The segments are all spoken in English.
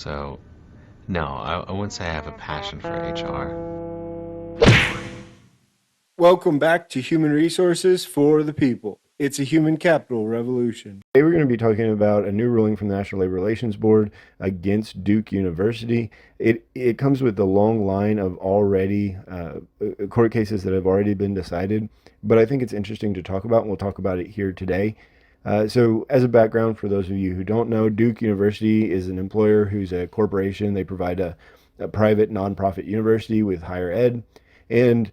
So, no, I wouldn't say I have a passion for HR. Welcome back to Human Resources for the People. It's a human capital revolution. Today we're going to be talking about a new ruling from the National Labor Relations Board against Duke University. It comes with a long line of already court cases that have already been decided, but I think it's interesting to talk about, and we'll talk about it here today. So as a background, for those of you who don't know, Duke University is an employer who's a corporation. They provide a private nonprofit university with higher ed. And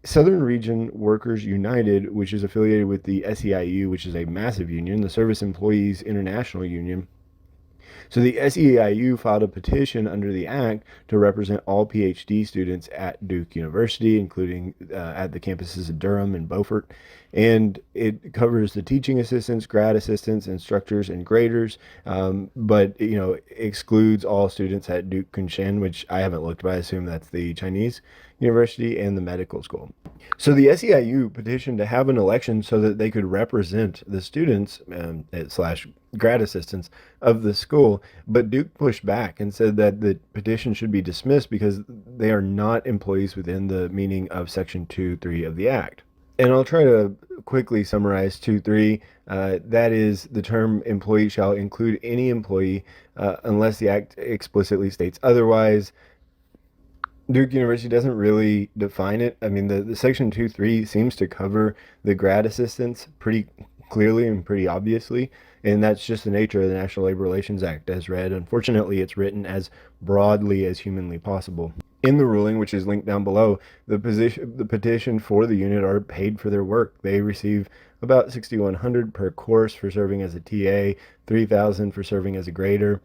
Southern Region Workers United, which is affiliated with the SEIU, which is a massive union, the Service Employees International Union. So the SEIU filed a petition under the act to represent all PhD students at Duke University, including at the campuses of Durham and Beaufort. And it covers the teaching assistants, grad assistants, instructors, and graders, but excludes all students at Duke Kunshan, which I haven't looked, but I assume that's the Chinese university and the medical school. So the SEIU petitioned to have an election so that they could represent the students slash grad assistants of the school, but Duke pushed back and said that the petition should be dismissed because they are not employees within the meaning of Section 2.3 of the Act. And I'll try to quickly summarize 2.3. That is, the term employee shall include any employee unless the Act explicitly states otherwise. Duke University doesn't really define it. I mean, the Section 2.3 seems to cover the grad assistants pretty clearly and pretty obviously, and that's just the nature of the National Labor Relations Act as read. Unfortunately, it's written as broadly as humanly possible. In the ruling, which is linked down below, the petition for the unit are paid for their work. They receive about $6,100 per course for serving as a TA, $3,000 for serving as a grader.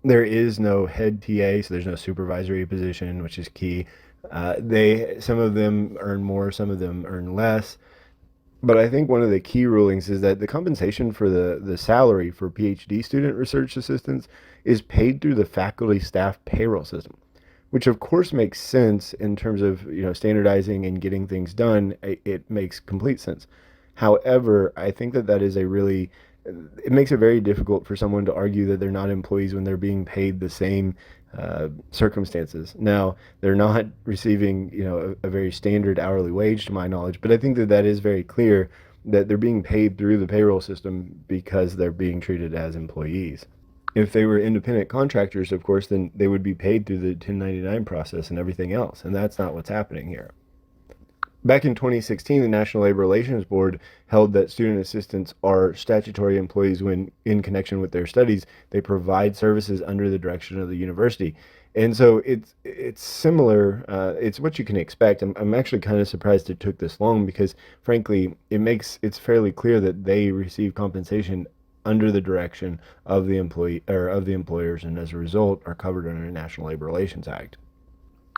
There is no head TA, so there's no supervisory position, which is key. Some of them earn more, some of them earn less. But I think one of the key rulings is that the compensation for the salary for PhD student research assistants is paid through the faculty staff payroll system, which of course makes sense in terms of standardizing and getting things done. It makes complete sense. However, I think that is it makes it very difficult for someone to argue that they're not employees when they're being paid the same circumstances. Now, they're not receiving, a very standard hourly wage to my knowledge, but I think that is very clear that they're being paid through the payroll system because they're being treated as employees. If they were independent contractors, of course, then they would be paid through the 1099 process and everything else, and that's not what's happening here. Back in 2016, the National Labor Relations Board held that student assistants are statutory employees when, in connection with their studies, they provide services under the direction of the university. And so it's similar. It's what you can expect. I'm actually kind of surprised it took this long because, frankly, it's fairly clear that they receive compensation under the direction of the employee or of the employers, and as a result, are covered under the National Labor Relations Act.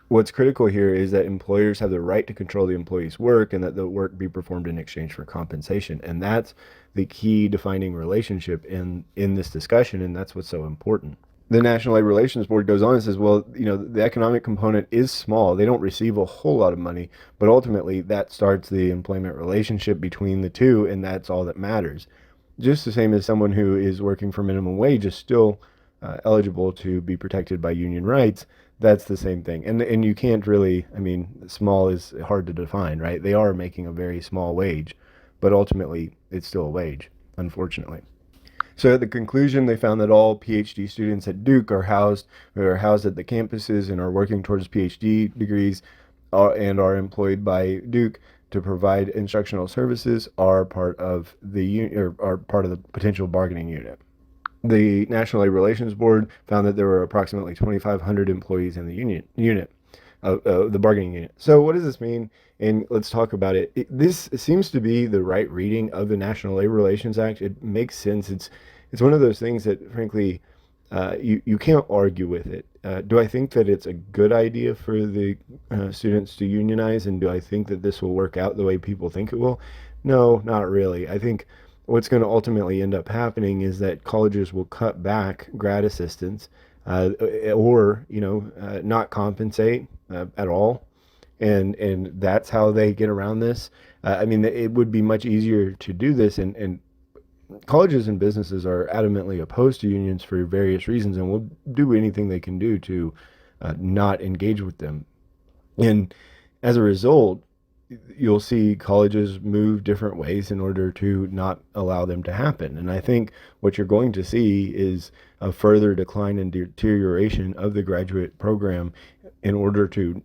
What's critical here is that employers have the right to control the employee's work and that the work be performed in exchange for compensation. And that's the key defining relationship in this discussion, and that's what's so important. The National Labor Relations Board goes on and says, well, the economic component is small. They don't receive a whole lot of money, but ultimately that starts the employment relationship between the two, and that's all that matters. Just the same as someone who is working for minimum wage is still eligible to be protected by union rights. That's the same thing. And you can't really, small is hard to define, right? They are making a very small wage, but ultimately it's still a wage, unfortunately. So at the conclusion, they found that all PhD students at Duke are housed at the campuses and are working towards PhD degrees and are employed by Duke to provide instructional services are part of the potential bargaining unit. The National Labor Relations Board found that there were approximately 2,500 employees in the the bargaining unit. So what does this mean? And let's talk about it. This seems to be the right reading of the National Labor Relations Act. It makes sense. It's one of those things that, frankly, you can't argue with it. Do I think that it's a good idea for the students to unionize, and do I think that this will work out the way people think it will? No, not really. I think what's going to ultimately end up happening is that colleges will cut back grad assistants or not compensate at all, and that's how they get around this. It would be much easier to do this and colleges and businesses are adamantly opposed to unions for various reasons and will do anything they can do to not engage with them. And as a result, you'll see colleges move different ways in order to not allow them to happen. And I think what you're going to see is a further decline and deterioration of the graduate program in order to,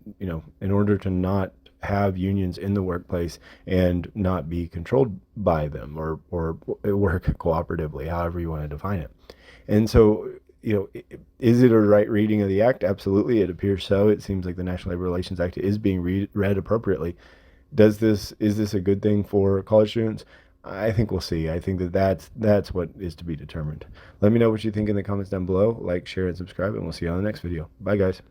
in order to not have unions in the workplace and not be controlled by them or work cooperatively, however you want to define it. And so, is it a right reading of the act? Absolutely, it appears so. It seems like the National Labor Relations Act is being read appropriately. Is this a good thing for college students? I think we'll see. I think that's what is to be determined. Let me know what you think in the comments down below. Like, share, and subscribe, and we'll see you on the next video. Bye, guys.